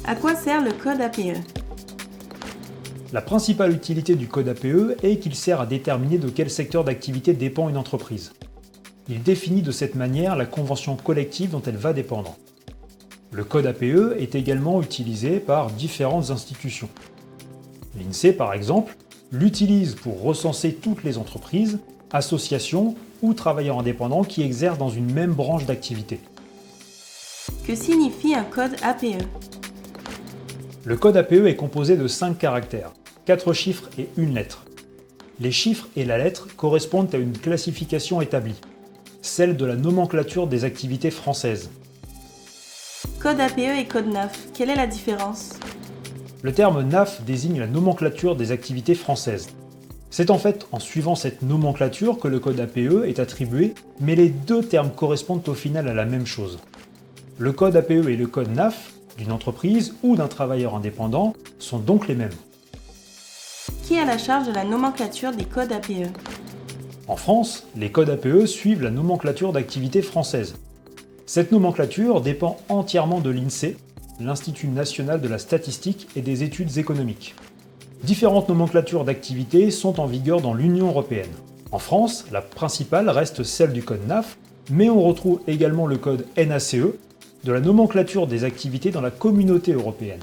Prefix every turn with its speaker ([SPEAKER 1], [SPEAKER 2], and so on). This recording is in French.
[SPEAKER 1] À quoi sert le code APE?
[SPEAKER 2] La principale utilité du code APE est qu'il sert à déterminer de quel secteur d'activité dépend une entreprise. Il définit de cette manière la convention collective dont elle va dépendre. Le code APE est également utilisé par différentes institutions. L'INSEE, par exemple, l'utilise pour recenser toutes les entreprises, associations ou travailleurs indépendants qui exercent dans une même branche d'activité.
[SPEAKER 1] Que signifie un code APE?
[SPEAKER 2] Le code APE est composé de 5 caractères, 4 chiffres et une lettre. Les chiffres et la lettre correspondent à une classification établie, celle de la nomenclature des activités françaises.
[SPEAKER 1] Code APE et code NAF, quelle est la différence?
[SPEAKER 2] Le terme NAF désigne la nomenclature des activités françaises. C'est en fait en suivant cette nomenclature que le code APE est attribué, mais les deux termes correspondent au final à la même chose. Le code APE et le code NAF d'une entreprise ou d'un travailleur indépendant sont donc les mêmes.
[SPEAKER 1] Qui a la charge de la nomenclature des codes APE?
[SPEAKER 2] En France, les codes APE suivent la nomenclature d'activité française. Cette nomenclature dépend entièrement de l'INSEE, l'Institut national de la statistique et des études économiques. Différentes nomenclatures d'activités sont en vigueur dans l'Union européenne. En France, la principale reste celle du code NAF, mais on retrouve également le code NACE, de la nomenclature des activités dans la communauté européenne.